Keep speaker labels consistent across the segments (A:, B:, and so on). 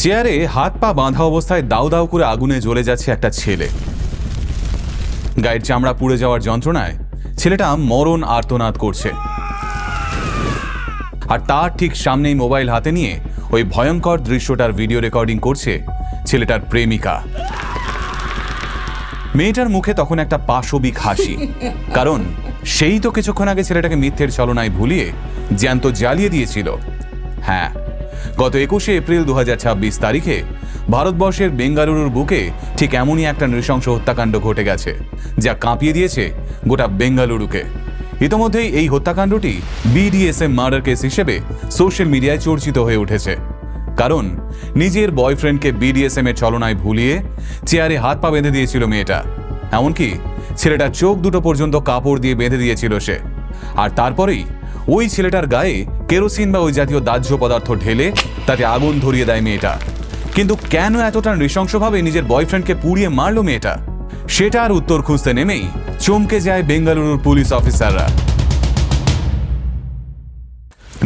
A: চেয়ারে হাত পা বাঁধা অবস্থায় দাউ দাউ করে আগুনে জ্বলে যাচ্ছে একটা ছেলে। গায়ের চামড়া পুড়ে যাওয়ার যন্ত্রণায় ছেলেটা মরণ আর্তনাদ করছে। আর তার ঠিক সামনেই মোবাইল হাতে নিয়ে ওই ভয়ঙ্কর দৃশ্যটার ভিডিও রেকর্ডিং করছে ছেলেটার প্রেমিকা। মেয়েটার মুখে তখন একটা পাশবিক হাসি, কারণ সেই তো কিছুক্ষণ আগে ছেলেটাকে মিথ্যের ছলনায় ভুলিয়ে জ্যান্ত জ্বালিয়ে দিয়েছিল। হ্যাঁ, গত 21শে এপ্রিল 2026 তারিখে ভারতবর্ষের বেঙ্গালুরুর বুকে ঠিক এমনই একটা নৃশংস হত্যাকাণ্ড ঘটে গেছে, যা কাঁপিয়ে দিয়েছে গোটা বেঙ্গালুরুকে। ইতোমধ্যেই এই হত্যাকাণ্ডটি BDSM মার্ডার কেস হিসেবে সোশ্যাল মিডিয়ায় চর্চিত হয়ে উঠেছে, কারণ নিজের বয়ফ্রেন্ডকে BDSM এর ছলনায় ভুলিয়ে চেয়ারে হাত পা বেঁধে দিয়েছিল মেয়েটা। এমনকি ছেলেটার চোখ দুটো পর্যন্ত কাপড় দিয়ে বেঁধে দিয়েছিল সে। আর তারপরেই ওই ছেলেটার গায়ে কেরোসিন বা ওই জাতীয় দাহ্য পদার্থ ঢেলে তাতে আগুন ধরিয়ে দেয় মেয়েটা। কিন্তু কেন এতটা নৃশংসভাবে নিজের বয়ফ্রেন্ডকে পুড়িয়ে মারল মেয়েটা, সেটার উত্তর খুঁজতে নেমেই চমকে যায় বেঙ্গালুরুর পুলিশ অফিসাররা।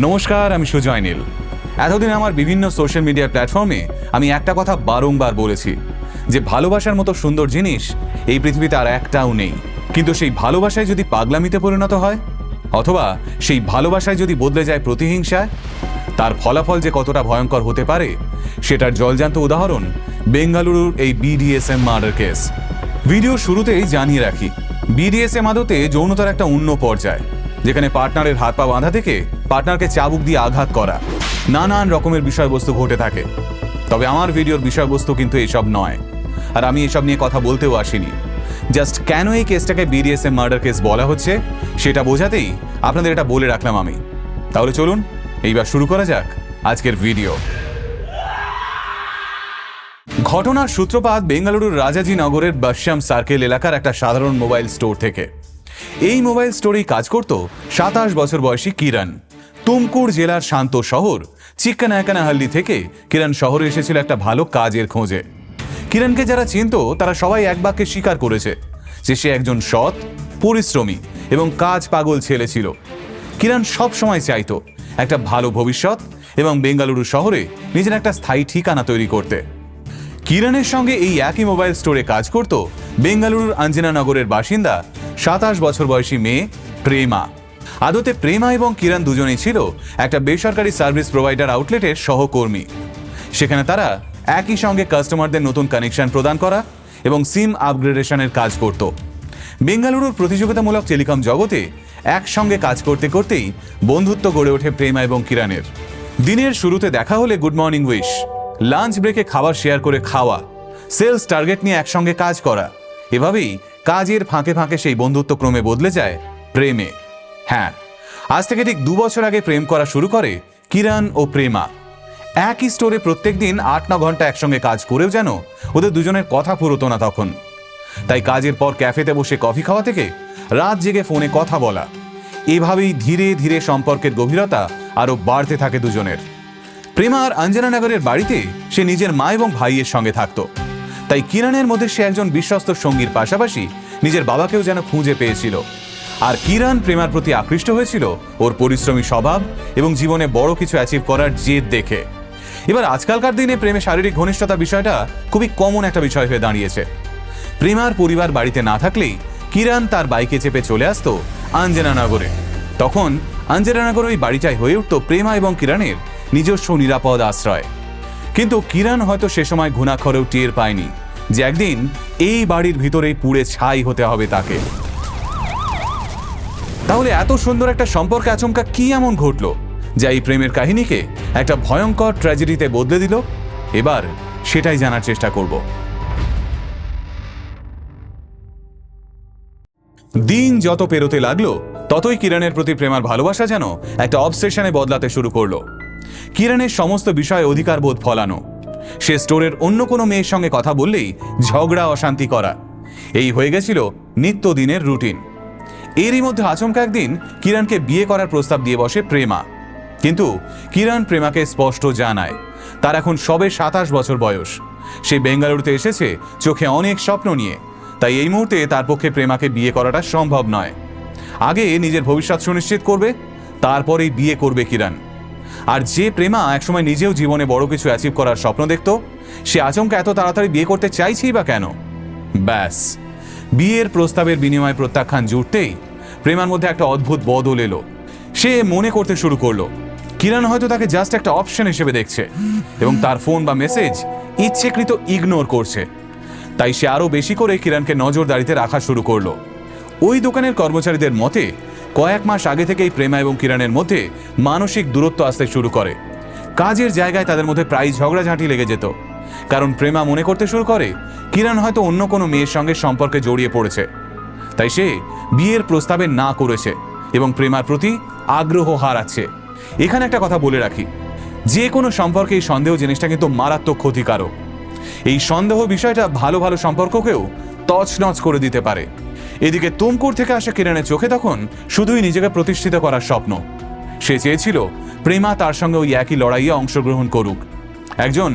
A: নমস্কার, আমি সুজয় নীল। এতদিন আমার বিভিন্ন সোশ্যাল মিডিয়া প্ল্যাটফর্মে আমি একটা কথা বারংবার বলেছি যে ভালোবাসার মতো সুন্দর জিনিস এই পৃথিবীতে আর একটাও নেই। কিন্তু সেই ভালোবাসায় যদি পাগলামিতে পরিণত হয়, অথবা সেই ভালোবাসায় যদি বদলে যায় প্রতিহিংসায়, তার ফলাফল যে কতটা ভয়ঙ্কর হতে পারে সেটার জলজান্ত উদাহরণ বেঙ্গালুরুর এই BDSM মার্ডার কেস। ভিডিও শুরুতেই জানিয়ে রাখি, BDSM আদতে যৌনতার একটা অন্য পর্যায়, যেখানে পার্টনারের হাত পা বাঁধা থেকে পার্টনারকে চাবুক দিয়ে আঘাত করা, নানান রকমের বিষয়বস্তু ঘটে থাকে। তবে আমার ভিডিওর বিষয়বস্তু কিন্তু এসব নয়, আর আমি এসব নিয়ে কথা বলতেও আসিনি। জাস্ট কেন এই কেসটাকে BDSM মার্ডার কেস বলা হচ্ছে সেটা বোঝাতেই আপনাদের এটা বলে রাখলাম আমি। তাহলে চলুন এইবার শুরু করা যাক আজকের ভিডিও। ঘটনার সূত্রপাত বেঙ্গালুরুর রাজাজি নগরের বাসশ্যাম সার্কেল এলাকার একটা সাধারণ মোবাইল স্টোর থেকে। এই মোবাইল স্টোরেই কাজ করত 27 বছর বয়সী কিরণ। তুমকুর জেলার শান্ত শহর চিক্কানায়কানাহাল্লি থেকে কিরণ শহরে এসেছিল একটা ভালো কাজের খোঁজে। কিরণকে যারা চিনত তারা সবাই এক বাক্যে স্বীকার করেছে যে সে একজন সৎ, পরিশ্রমী এবং কাজ পাগল ছেলে ছিল। কিরণ সব সময় চাইত একটা ভালো ভবিষ্যৎ এবং বেঙ্গালুরু শহরে নিজের একটা স্থায়ী ঠিকানা তৈরি করতে। কিরণের সঙ্গে এই একই মোবাইল স্টোরে কাজ করত বেঙ্গালুরুর আঞ্জনানগরের বাসিন্দা 27 বছর বয়সী মেয়ে প্রেমা। আদতে প্রেমা এবং কিরণ দুজনেই ছিল একটা বেসরকারি সার্ভিস প্রোভাইডার আউটলেটের সহকর্মী। সেখানে তারা একই সঙ্গে কাস্টমারদের নতুন কানেকশন প্রদান করা এবং সিম আপগ্রেডেশনের কাজ করত। বেঙ্গালুরুর প্রতিযোগিতামূলক টেলিকম জগতে একসঙ্গে কাজ করতে করতেই বন্ধুত্ব গড়ে ওঠে প্রেমা এবং কিরণের। দিনের শুরুতে দেখা হলে গুড মর্নিং উইশ, লাঞ্চ ব্রেকে খাবার শেয়ার করে খাওয়া, সেলস টার্গেট নিয়ে একসঙ্গে কাজ করা, এভাবেই কাজের ফাঁকে ফাঁকে সেই বন্ধুত্ব ক্রমে বদলে যায় প্রেমে। হ্যাঁ, আজ থেকে ঠিক 2 বছর আগে প্রেম করা শুরু করে কিরণ ও প্রেমা। একই স্টোরে প্রত্যেক দিন 8-9 ঘন্টা একসঙ্গে কাজ করেও যেন ওদের দুজনের কথা ফুরোতো না তখন। তাই কাজের পর ক্যাফেতে বসে কফি খাওয়া থেকে রাত জেগে ফোনে কথা বলা, এভাবেই ধীরে ধীরে সম্পর্কের গভীরতা আরও বাড়তে থাকে দুজনের। প্রেমার আঞ্জনানগরের বাড়িতে সে নিজের মা এবং ভাইয়ের সঙ্গে থাকত। তাই কিরণের মধ্যে সে একজন বিশ্বস্ত সঙ্গীর পাশাপাশি নিজের বাবাকেও যেন খুঁজে পেয়েছিল। আর কিরণ প্রেমার প্রতি আকৃষ্ট হয়েছিল ওর পরিশ্রমী স্বভাব এবং জীবনে বড় কিছু অ্যাচিভ করার জেদ দেখে। এবার আজকালকার দিনে প্রেমে শারীরিক ঘনিষ্ঠতা বিষয়টা খুবই কমন একটা বিষয় হয়ে দাঁড়িয়েছে। প্রেমার পরিবার বাড়িতে না থাকলেই কিরণ তার বাইকে চেপে চলে আসতো আঞ্জনানগরে। তখন আঞ্জনানগর ওই বাড়িটাই হয়ে উঠত প্রেমা এবং কিরণের নিজস্ব নিরাপদ আশ্রয়। কিন্তু কিরণ হয়তো সে সময় ঘুণাক্ষরেও টের পায়নি যে একদিন এই বাড়ির ভিতরেই পুড়ে ছাই হতে হবে তাকে। তাহলে এত সুন্দর একটা সম্পর্কে আচমকা কি এমন ঘটলো যা এই প্রেমের কাহিনীকে একটা ভয়ঙ্কর ট্র্যাজেডিতে বদলে দিল? এবার সেটাই জানার চেষ্টা করব। দিন যত পেরোতে লাগলো ততই কিরণের প্রতি প্রেমার ভালোবাসা যেন একটা অবসেশনে বদলাতে শুরু করলো। কিরণের সমস্ত বিষয়ে অধিকার বোধ ফলানো, সে স্টোরের অন্য কোনো মেয়ের সঙ্গে কথা বললেই ঝগড়া অশান্তি করা, এই হয়ে গেছিল নিত্যদিনের রুটিন। এরই মধ্যে আচমকা একদিন কিরণকে বিয়ে করার প্রস্তাব দিয়ে বসে প্রেমা। কিন্তু কিরণ প্রেমাকে স্পষ্ট জানায় তার এখন সবে 27 বছর বয়স। সে বেঙ্গালুরুতে এসেছে চোখে অনেক স্বপ্ন নিয়ে, তাই এই মুহূর্তে তার পক্ষে প্রেমাকে বিয়ে করাটা সম্ভব নয়। আগে নিজের ভবিষ্যৎ সুনিশ্চিত করবে, তারপরেই বিয়ে করবে কিরণ। আর যে প্রেমা একসময় নিজেও জীবনে বড় কিছু অ্যাচিভ করার স্বপ্ন দেখত, সে আচমকা এত তাড়াতাড়ি বিয়ে করতে চাইছেই বা কেন? ব্যাস, বিয়ের প্রস্তাবের বিনিময়ে প্রত্যাখ্যান জুটতেই প্রেমার মধ্যে একটা অদ্ভুত বদল এলো। সে মনে করতে শুরু করলো কিরণ হয়তো তাকে জাস্ট একটা অপশন হিসেবে দেখছে এবং তার ফোন বা মেসেজ ইচ্ছেকৃত ইগনোর করছে। তাই সে আরও বেশি করে কিরণকে নজরদারিতে রাখা শুরু করলো। ওই দোকানের কর্মচারীদের মতে কয়েক মাস আগে থেকেই প্রেমা এবং কিরণের মধ্যে মানসিক দূরত্ব আসতে শুরু করে। কাজের জায়গায় তাদের মধ্যে প্রায় ঝগড়াঝাঁটি লেগে যেত, কারণ প্রেমা মনে করতে শুরু করে কিরণ হয়তো অন্য কোনো মেয়ের সঙ্গে সম্পর্কে জড়িয়ে পড়েছে। তাই সে বিয়ের প্রস্তাবে না করেছে এবং প্রেমার প্রতি আগ্রহ হারাচ্ছে। এখানে একটা কথা বলে রাখি, যে কোনো সম্পর্কে এই সন্দেহ জিনিসটা কিন্তু মারাত্মক ক্ষতিকারক। এই সন্দেহ বিষয়টা ভালো ভালো সম্পর্ককেও তছনছ করে দিতে পারে। এদিকে তুমকুর থেকে আসা কিরণের চোখে তখন শুধুই নিজেকে প্রতিষ্ঠিত করার স্বপ্ন। সে চেয়েছিল প্রেমা তার সঙ্গে ওই একই লড়াইয়ে অংশগ্রহণ করুক একজন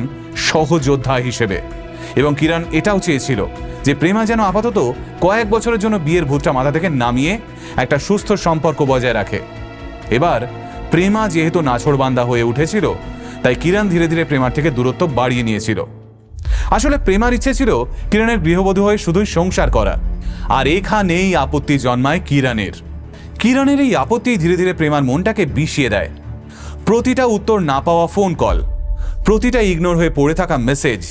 A: সহযোদ্ধা হিসেবে, এবং কিরণ এটাও চেয়েছিল যে প্রেমা যেন আপাতত কয়েক বছরের জন্য বিয়ের ভূতটা মাথা থেকে নামিয়ে একটা সুস্থ সম্পর্ক বজায় রাখে। এবার প্রেমা যেহেতু নাছোড়বান্দা হয়ে উঠেছিল, তাই কিরণ ধীরে ধীরে প্রেমার থেকে দূরত্ব বাড়িয়ে নিয়েছিল। আসলে প্রেমার ইচ্ছে ছিল কিরণের গৃহবধূ হয়ে শুধুই সংসার করা, আর এখানেই আপত্তি জন্মায় কিরণের। কিরণের এই আপত্তি ধীরে ধীরে প্রেমার মনটাকে বিষিয়ে দেয়। প্রতিটা উত্তর না পাওয়া ফোন কল, প্রতিটা ইগনোর হয়ে পড়ে থাকা মেসেজ,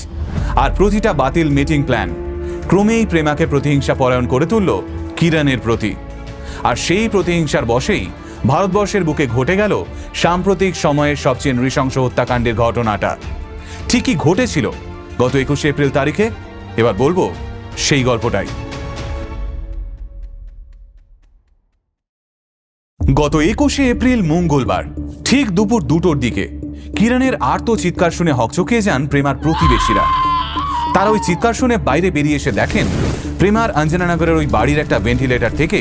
A: আর প্রতিটা বাতিল মিটিং প্ল্যান ক্রমেই প্রেমাকে প্রতিহিংসা পরায়ণ করে তুলল কিরণের প্রতি। আর সেই প্রতিহিংসার বশেই ভারতবর্ষের বুকে ঘটে গেল সাম্প্রতিক সময়ের সবচেয়ে নৃশংস হত্যাকাণ্ডের ঘটনাটা। ঠিকই ঘটেছিল গত 21 এপ্রিল তারিখে। এবার বলবো সেই গল্পটাই। গত 21 এপ্রিল মঙ্গলবার ঠিক দুপুর 2টোর দিকে কিরণের আর্ত চিৎকার শুনে হকচকিয়ে যান প্রেমার প্রতিবেশীরা। তারা ওই চিৎকার শুনে বাইরে বেরিয়ে এসে দেখেন প্রেমার অঞ্জনানগরের ওই বাড়ির একটা ভেন্টিলেটর থেকে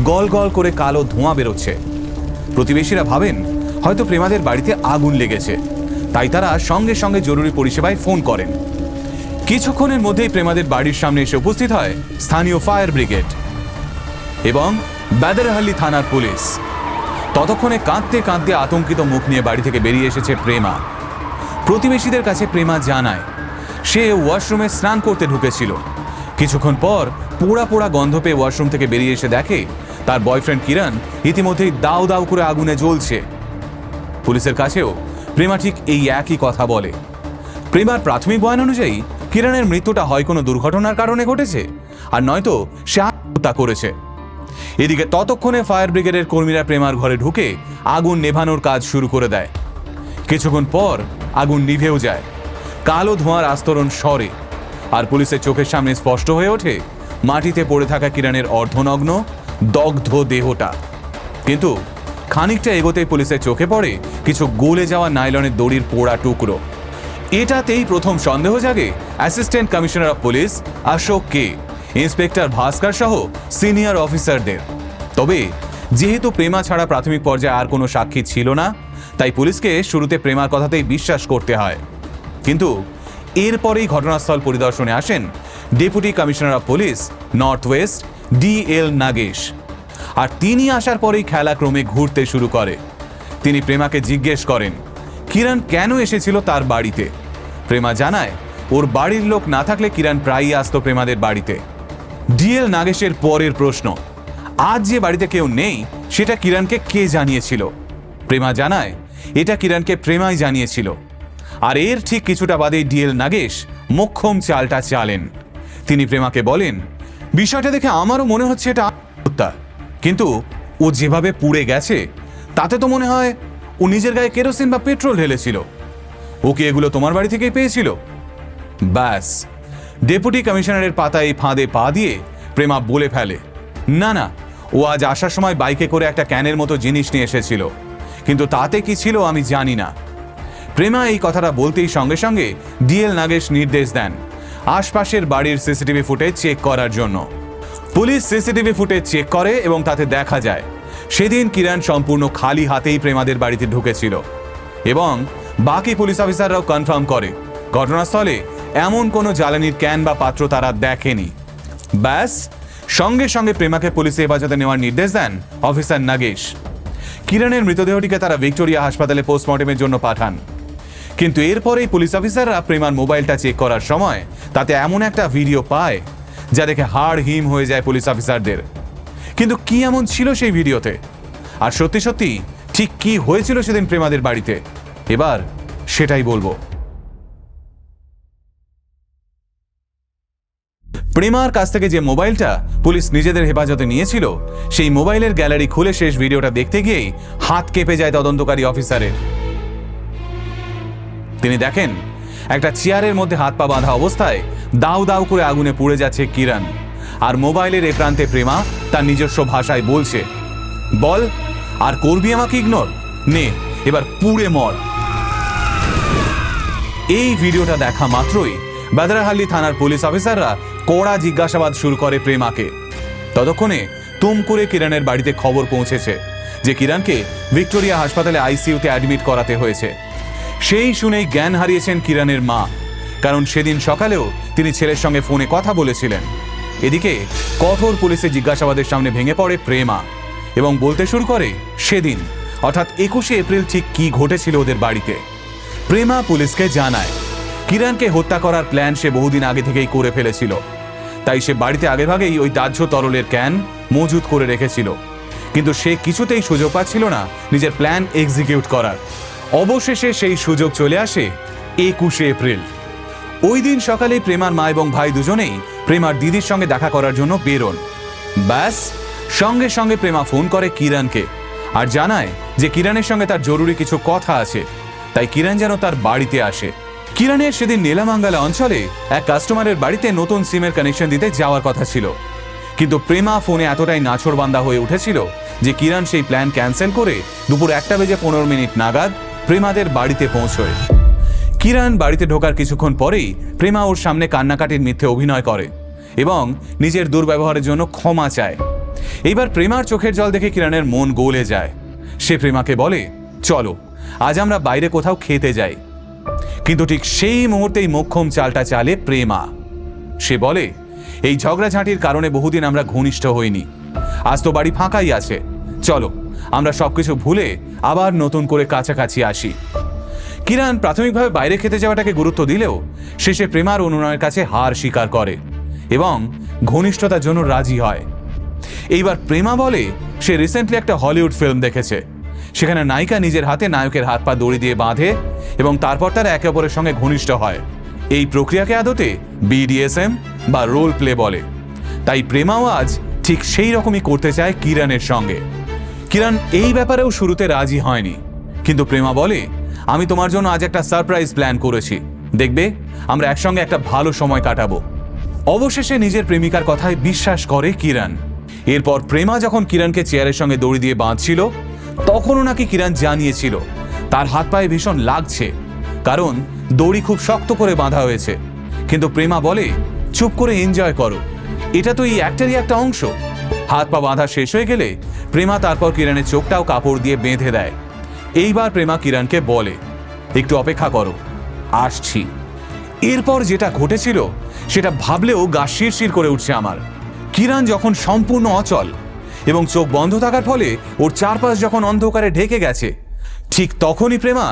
A: গল গল করে কালো ধোঁয়া বেরোচ্ছে। প্রতিবেশীরা ভাবেন হয়তো প্রেমাদের বাড়িতে আগুন লেগেছে, তাই তারা সঙ্গে সঙ্গে জরুরি পরিষেবায় ফোন করেন। কিছুক্ষণের মধ্যেই প্রেমাদের বাড়ির সামনে এসে উপস্থিত হয় স্থানীয় ফায়ার ব্রিগেড এবং বাদারহাল্লি থানার পুলিশ। ততক্ষণে কাঁদতে কাঁদতে আতঙ্কিত মুখ নিয়ে বাড়ি থেকে বেরিয়ে এসেছে প্রেমা। প্রতিবেশীদের কাছে প্রেমা জানায় সে ওয়াশরুমে স্নান করতে ঢুকেছিল। কিছুক্ষণ পর পোড়া পোড়া গন্ধ পেয়ে ওয়াশরুম থেকে বেরিয়ে এসে দেখে তার বয়ফ্রেন্ড কিরণ ইতিমধ্যেই দাউ দাউ করে আগুনে জ্বলছে। পুলিশের কাছেও প্রেমা ঠিক এই একই কথা বলে। প্রেমার প্রাথমিক বয়ান অনুযায়ী কিরণের মৃত্যুটা হয় কোনো দুর্ঘটনার কারণে ঘটেছে, আর নয়তো সে আত্মহত্যা করেছে। এদিকে ততক্ষণে ফায়ার ব্রিগেডের কর্মীরা প্রেমার ঘরে ঢুকে আগুন নেভানোর কাজ শুরু করে দেয়। কিছুক্ষণ পর আগুন নিভেও যায়, কালো ধোঁয়ার আস্তরণ সরে, আর পুলিশের চোখের সামনে স্পষ্ট হয়ে ওঠে মাটিতে পড়ে থাকা কিরণের অর্ধনগ্ন দগ্ধ দেহটা। কিন্তু খানিকটা এগোতেই পুলিশের চোখে পড়ে কিছু গলে যাওয়া নাইলনের দড়ির পোড়া টুকরো। এটাতেই প্রথম সন্দেহ জাগে assistant commissioner of police Ashok কে, ইন্সপেক্টর ভাস্কর সহ সিনিয়র অফিসারদের। তবে যেহেতু প্রেমা ছাড়া প্রাথমিক পর্যায়ে আর কোনো সাক্ষী ছিল না, তাই পুলিশকে শুরুতে প্রেমার কথাতেই বিশ্বাস করতে হয়। কিন্তু এরপরেই ঘটনাস্থল পরিদর্শনে আসেন deputy commissioner of police north west DL Nagesh. আর তিনি আসার পরেই খেলা ক্রমে ঘুরতে শুরু করে। তিনি প্রেমাকে জিজ্ঞেস করেন কিরণ কেন এসেছিল তার বাড়িতে। প্রেমা জানায় ওর বাড়ির লোক না থাকলে কিরণ প্রায়ই আসতো প্রেমাদের বাড়িতে। DL নাগেশের পরের প্রশ্ন, আজ যে বাড়িতে কেউ নেই সেটা কিরণকে কে জানিয়েছিল। প্রেমা জানায় এটা কিরণকে প্রেমাই জানিয়েছিল। আর এর ঠিক কিছুটা বাদেই DL নাগেশ মোক্ষম চালটা চালেন। তিনি প্রেমাকে বলেন, বিষয়টা দেখে আমারও মনে হচ্ছে এটা হত্যা, কিন্তু ও যেভাবে পুড়ে গেছে তাতে তো মনে হয় ও নিজের গায়ে কেরোসিন বা পেট্রোল ঢেলেছিল। ও কি এগুলো তোমার বাড়ি থেকেই পেয়েছিল? ব্যাস, ডেপুটি কমিশনারের পাতায় এই ফাঁদে পা দিয়ে প্রেমা বলে ফেলে, না না, ও আজ আসার সময় বাইকে করে একটা ক্যানের মতো জিনিস নিয়ে এসেছিল, কিন্তু তাতে কি ছিল আমি জানি না। প্রেমা এই কথাটা বলতেই সঙ্গে সঙ্গে DL নাগেশ নির্দেশ দেন আশপাশের বাড়ির সিসিটিভি ফুটেজ চেক করার জন্য। পুলিশ সিসিটিভি ফুটেজ চেক করে এবং তাতে দেখা যায় সেদিন কিরণ সম্পূর্ণ খালি হাতেই প্রেমাদের বাড়িতে ঢুকেছিল, এবং বাকি পুলিশ অফিসাররাও কনফার্ম করে ঘটনাস্থলে এমন কোনো জ্বালানির ক্যান বা পাত্র তারা দেখেনি। ব্যাস, সঙ্গে সঙ্গে প্রেমাকে পুলিশে হেফাজতে নেওয়ার নির্দেশ দেন অফিসার নাগেশ। কিরণের মৃতদেহটিকে তারা ভিক্টোরিয়া হাসপাতালে পোস্টমর্টমের জন্য পাঠান। কিন্তু এরপরেই পুলিশ অফিসাররা প্রেমার মোবাইলটা চেক করার সময় তাতে এমন একটা ভিডিও পায় যা দেখে হাড় হিম হয়ে যায় পুলিশ অফিসারদের। কিন্তু কি এমন ছিল সেই ভিডিওতে, আর সত্যি সত্যি ঠিক কি হয়েছিল সেদিন প্রেমাদের বাড়িতে, এবার সেটাই বলবো। প্রেমার কাছ থেকে যে মোবাইলটা পুলিশ নিজেদের হেফাজতে নিয়েছিল, সেই মোবাইলের গ্যালারি খুলে শেষ ভিডিওটা দেখতে গিয়েই হাত কেঁপে যায় তদন্তকারী অফিসারের। তিনি দেখেন একটা চেয়ারের মধ্যে হাত পা বাঁধা অবস্থায় দাউ দাউ করে আগুনে পুড়ে যাচ্ছে কিরণ, আর মোবাইলের এ প্রান্তে প্রেমা তার নিজস্ব ভাষায় বলছে, বল আর করবি আমাকে ইগনোর, নে এবার পুড়ে মর। এই ভিডিওটা দেখা মাত্রই বাদরাহাল্লি থানার পুলিশ অফিসাররা কড়া জিজ্ঞাসাবাদ শুরু করে প্রেমাকে। ততক্ষণে তুমকুরে কিরণের বাড়িতে খবর পৌঁছেছে যে কিরণকে ভিক্টোরিয়া হাসপাতালে আইসিইউতে অ্যাডমিট করাতে হয়েছে। সেই শুনেই জ্ঞান হারিয়েছেন কিরণের মা, কারণ সেদিন সকালেও তিনি ছেলের সঙ্গে ফোনে কথা বলেছিলেন। এদিকে কঠোর পুলিশের জিজ্ঞাসাবাদের সামনে ভেঙে পড়ে প্রেমা এবং বলতে শুরু করে সেদিন অর্থাৎ 21শে এপ্রিল ঠিক কি ঘটেছিল ওদের বাড়িতে। প্রেমা পুলিশকে জানায় কিরণকে হত্যা করার প্ল্যান সে বহুদিন আগে থেকেই করে ফেলেছিল, তাই সে বাড়িতে আগেভাগেই ওই দাহ্য তরলের ক্যান মজুত করে রেখেছিল। কিন্তু সে কিছুতেই সুযোগ পাচ্ছিল না নিজের প্ল্যান এক্সিকিউট করার। অবশেষে সেই সুযোগ চলে আসে 21শে এপ্রিল। ওই দিন সকালে প্রেমার মা এবং ভাই দুজনেই প্রেমার দিদির সঙ্গে দেখা করার জন্য বেরোন। ব্যাস সঙ্গে সঙ্গে প্রেমা ফোন করে কিরণকে আর জানায় যে কিরণের সঙ্গে তার জরুরি কিছু কথা আছে, তাই কিরণ যেন তার বাড়িতে আসে। কিরণের সেদিন নেলামাঙ্গালা অঞ্চলে এক কাস্টমারের বাড়িতে নতুন সিমের কানেকশন দিতে যাওয়ার কথা ছিল, কিন্তু প্রেমা ফোনে এতটাই নাছোড়বান্দা হয়ে উঠেছিল যে কিরণ সেই প্ল্যান ক্যান্সেল করে দুপুর 1:15 নাগাদ প্রেমাদের বাড়িতে পৌঁছয়। কিরণ বাড়িতে ঢোকার কিছুক্ষণ পরেই প্রেমা ওর সামনে কান্নাকাটির মিথ্যে অভিনয় করে এবং নিজের দুর্ব্যবহারের জন্য ক্ষমা চায়। এইবার প্রেমার চোখের জল দেখে কিরণের মন গলে যায়। সে প্রেমাকে বলে, চলো আজ আমরা বাইরে কোথাও খেতে যাই। কিন্তু ঠিক সেই মুহূর্তেই মোক্ষম চালটা চালে প্রেমা। সে বলে, এই ঝগড়াঝাঁটির কারণে বহুদিন আমরা ঘনিষ্ঠ হইনি, আজ তো বাড়ি ফাঁকাই আছে, চলো আমরা সবকিছু ভুলে আবার নতুন করে কাছাকাছি আসি। কিরণ প্রাথমিকভাবে বাইরে খেতে যাওয়াটাকে গুরুত্ব দিলেও শেষে প্রেমার অনুনয়ের কাছে হার স্বীকার করে এবং ঘনিষ্ঠতার জন্য রাজি হয়। এইবার প্রেমা বলে সে রিসেন্টলি একটা হলিউড ফিল্ম দেখেছে, সেখানে নায়িকা নিজের হাতে নায়কের হাত পা দড়ি দিয়ে বাঁধে এবং তারপর তারা একে অপরের সঙ্গে ঘনিষ্ঠ হয়। এই প্রক্রিয়াকে আদতে BDSM বা রোল প্লে বলে। তাই প্রেমাও আজ ঠিক সেই রকমই করতে চায় কিরণের সঙ্গে। কিরণ এই ব্যাপারেও শুরুতে রাজি হয়নি, কিন্তু প্রেমা বলে, আমি তোমার জন্য আজ একটা সারপ্রাইজ প্ল্যান করেছি, দেখবে আমরা একসঙ্গে একটা ভালো সময় কাটাবো। অবশেষে নিজের প্রেমিকার কথায় বিশ্বাস করে কিরণ। এরপর প্রেমা যখন কিরণকে চেয়ারের সঙ্গে দড়ি দিয়ে বাঁধছিল, তখনও নাকি কিরণ জানিয়েছিল তার হাত পায়ে ভীষণ লাগছে, কারণ দড়ি খুব শক্ত করে বাঁধা হয়েছে। কিন্তু প্রেমা বলে, চুপ করে এনজয় করো, এটা তো এই অ্যাক্টেরই একটা অংশ। হাত পা বাঁধা শেষ হয়ে গেলে প্রেমা তারপর কিরণের চোখটাও কাপড় দিয়ে বেঁধে দেয়। এইবার প্রেমা কিরণকে বলে, একটু অপেক্ষা করো, আসছি। এরপর যেটা ঘটেছিল সেটা ভাবলেও গা শিরশির করে উঠছে আমার। কিরণ যখন সম্পূর্ণ অচল এবং চোখ বন্ধ থাকার ফলে ওর চারপাশ যখন অন্ধকারে ঢেকে গেছে, ঠিক তখনই প্রেমা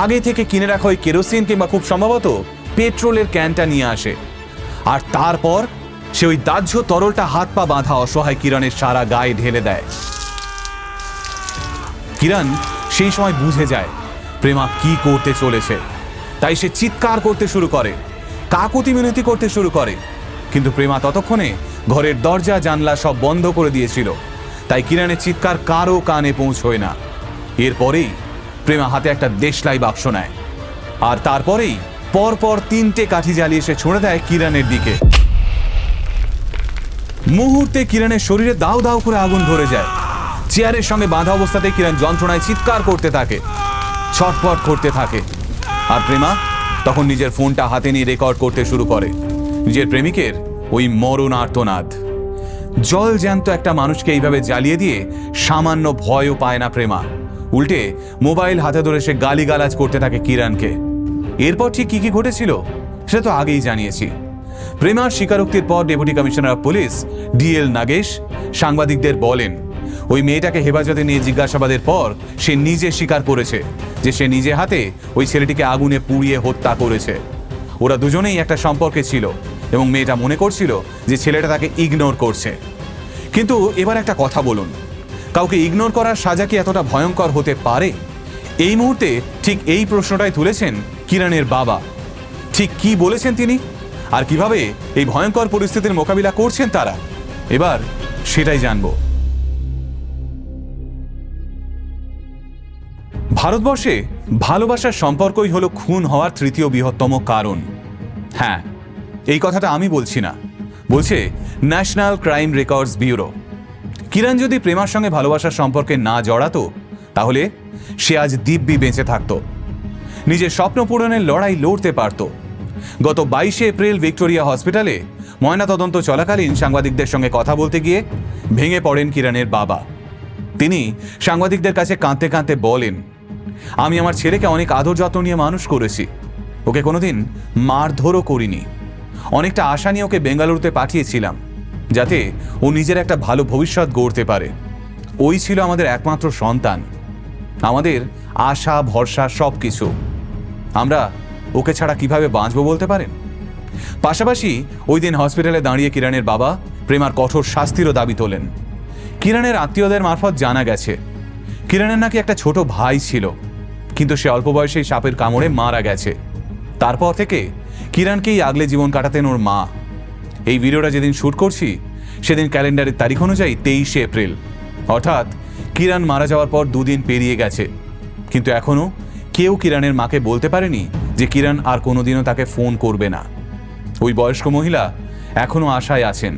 A: আগে থেকে কিনে রাখা ওই কেরোসিন কিংবা খুব সম্ভবত পেট্রোলের ক্যানটা নিয়ে আসে, আর তারপর সে ওই দাহ্য তরলটা হাত পা বাঁধা অসহায় কিরণের সারা গায়ে ঢেলে দেয়। কিরণ সেই সময় বুঝে যায় প্রেমা কি করতে চলেছে, তাই সে চিৎকার করতে শুরু করে, কাকুতি মিনতি করতে শুরু করে। কিন্তু প্রেমা ততক্ষণে ঘরের দরজা জানলা সব বন্ধ করে দিয়েছিল, তাই কিরণের চিৎকার কারো কানে পৌঁছয় না। এরপরেই প্রেমা হাতে একটা দেশলাই বাক্স নেয় আর তারপরেই পরপর 3টে কাঠি জ্বালিয়ে সে ছুঁড়ে দেয় কিরণের দিকে। মুহূর্তে কিরণের শরীরে দাউ দাউ করে আগুন ধরে যায়। চেয়ারের সঙ্গে বাঁধা অবস্থাতে কিরণ যন্ত্রণায় চিৎকার করতে থাকে, ছটফট করতে থাকে। আর প্রেমা তখন নিজের ফোনটা হাতে নিয়ে রেকর্ড করতে শুরু করে নিজের প্রেমিকের ওই মরণ আর্তনাদ। জল জ্যান্ত একটা মানুষকে এইভাবে জ্বালিয়ে দিয়ে সামান্য ভয়ও পায় না প্রেমা, উল্টে মোবাইল হাতে ধরে সে গালিগালাজ করতে থাকে কিরণকে। এরপর ঠিক কি কি ঘটেছিল সেটা তো আগেই জানিয়েছি। প্রেমার স্বীকারোক্তির পর deputy commissioner of police DL Nagesh সাংবাদিকদের বলেন ওই মেয়েটাকে হেফাজতে নিয়ে জিজ্ঞাসাবাদের পর সে নিজে স্বীকার করেছে যে সে নিজে হাতে ওই ছেলেটিকে আগুনে পুড়িয়ে হত্যা করেছে। ওরা দুজনেই একটা সম্পর্কে ছিল এবং মেয়েটা মনে করছিল যে ছেলেটা তাকে ইগনোর করছে। কিন্তু এবার একটা কথা বলুন, কাউকে ইগনোর করার সাজা কি এতটা ভয়ঙ্কর হতে পারে? এই মুহূর্তে ঠিক এই প্রশ্নটাই তুলেছেন কিরণের বাবা। ঠিক কি বলেছেন তিনি, আর কিভাবে এই ভয়ঙ্কর পরিস্থিতির মোকাবিলা করছেন তারা, এবার সেটাই জানব। ভারতবর্ষে ভালোবাসার সম্পর্কই হলো খুন হওয়ার তৃতীয় বৃহত্তম কারণ। হ্যাঁ, এই কথাটা আমি বলছি না, বলছে ন্যাশনাল ক্রাইম রেকর্ডস ব্যুরো। কিরণ যদি প্রেমার সঙ্গে ভালোবাসার সম্পর্কে না জড়াতো তাহলে সে আজ দিব্যি বেঁচে থাকত, নিজের স্বপ্ন পূরণের লড়াই লড়তে পারত। গত 22শে এপ্রিল ভিক্টোরিয়া হসপিটালে ময়নাতদন্ত চলাকালীন সাংবাদিকদের সঙ্গে কথা বলতে গিয়ে ভেঙে পড়েন কিরণের বাবা। তিনি সাংবাদিকদের কাছে কাঁদতে কাঁদতে বলেন, আমি আমার ছেলেকে অনেক আদর যত্ন নিয়ে মানুষ করেছি, ওকে কোনোদিন মারধরও করিনি। অনেকটা আশা নিয়ে ওকে বেঙ্গালুরুতে পাঠিয়েছিলাম যাতে ও নিজের একটা ভালো ভবিষ্যৎ গড়তে পারে। ওই ছিল আমাদের একমাত্র সন্তান, আমাদের আশা ভরসা সব কিছু। আমরা ওকে ছাড়া কিভাবে বাঁচবো বলতে পারেন? পাশাপাশি ওই দিন হসপিটালে দাঁড়িয়ে কিরণের বাবা প্রেমার কঠোর শাস্তিরও দাবি তোলেন। কিরণের আত্মীয়দের মারফত জানা গেছে কিরণের নাকি একটা ছোট ভাই ছিল, কিন্তু সে অল্প বয়সেই সাপের কামড়ে মারা গেছে। তারপর থেকে কিরণকেই আগলে জীবন কাটাতেন ওর মা। এই ভিডিওটা যেদিন শ্যুট করছি সেদিন ক্যালেন্ডারের তারিখ অনুযায়ী 23শে এপ্রিল, অর্থাৎ কিরণ মারা যাওয়ার পর 2 দিন পেরিয়ে গেছে। কিন্তু এখনও কেউ কিরণের মাকে বলতে পারেনি যে কিরণ আর কোনোদিনও তাকে ফোন করবে না। ওই বয়স্ক মহিলা এখনও আশায় আছেন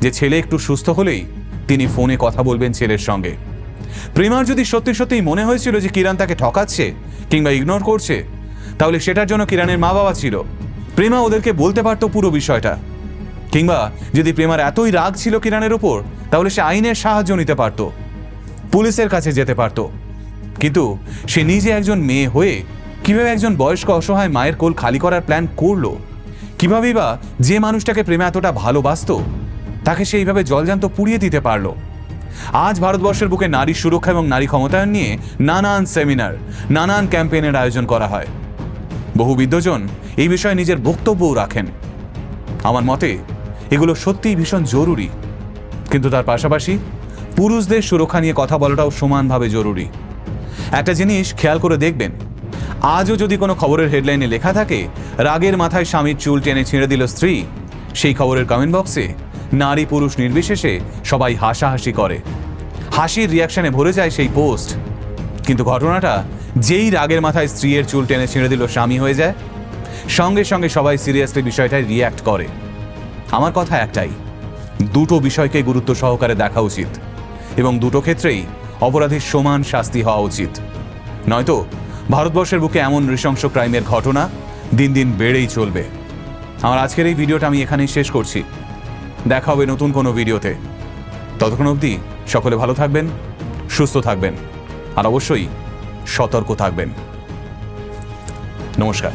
A: যে ছেলে একটু সুস্থ হলেই তিনি ফোনে কথা বলবেন ছেলের সঙ্গে। প্রেমার যদি সত্যি সত্যিই মনে হয়েছিল যে কিরণ তাকে ঠকাচ্ছে কিংবা ইগনোর করছে, তাহলে সেটার জন্য কিরণের মা বাবা ছিল। প্রেমা ওদেরকে বলতে পারতো পুরো বিষয়টা। কিংবা যদি প্রেমার এতই রাগ ছিল কিরণের ওপর, তাহলে সে আইনের সাহায্য নিতে পারত, পুলিশের কাছে যেতে পারত। কিন্তু সে নিজে একজন মেয়ে হয়ে কিভাবে একজন বয়স্ক অসহায় মায়ের কোল খালি করার প্ল্যান করলো? কিভাবেই বা যে মানুষটাকে প্রেমে এতটা ভালোবাসত তাকে সে এইভাবে জলজান্ত পুড়িয়ে দিতে পারলো? আজ ভারতবর্ষের বুকে নারী সুরক্ষা এবং নারী ক্ষমতায়ন নিয়ে নানান সেমিনার, নানান ক্যাম্পেইনের আয়োজন করা হয়। বহু বিদ্বজন এই বিষয়ে নিজের বক্তব্যও রাখেন। আমার মতে এগুলো সত্যিই ভীষণ জরুরি, কিন্তু তার পাশাপাশি পুরুষদের সুরক্ষা নিয়ে কথা বলাটাও সমানভাবে জরুরি। একটা জিনিস খেয়াল করে দেখবেন, আজও যদি কোনো খবরের হেডলাইনে লেখা থাকে রাগের মাথায় স্বামীর চুল টেনে ছিঁড়ে দিল স্ত্রী, সেই খবরের কমেন্ট বক্সে নারী পুরুষ নির্বিশেষে সবাই হাসাহাসি করে, হাসির রিয়াকশনে ভরে যায় সেই পোস্ট। কিন্তু ঘটনাটা যেই রাগের মাথায় স্ত্রীর চুল টেনে ছিঁড়ে দিল স্বামী হয়ে যায়, সঙ্গে সঙ্গে সবাই সিরিয়াসলি বিষয়টায় রিয়্যাক্ট করে। আমার কথা একটাই, দুটো বিষয়কে গুরুত্ব সহকারে দেখা উচিত এবং দুটো ক্ষেত্রেই অপরাধীর সমান শাস্তি হওয়া উচিত। নয়তো ভারতবর্ষের বুকে এমন নৃশংস ক্রাইমের ঘটনা দিন দিন বেড়েই চলবে। আমার আজকের এই ভিডিওটা আমি এখানেই শেষ করছি। দেখা হবে নতুন কোনো ভিডিওতে। ততক্ষণ অবধি সকলে ভালো থাকবেন, সুস্থ থাকবেন আর অবশ্যই সতর্ক থাকবেন। নমস্কার।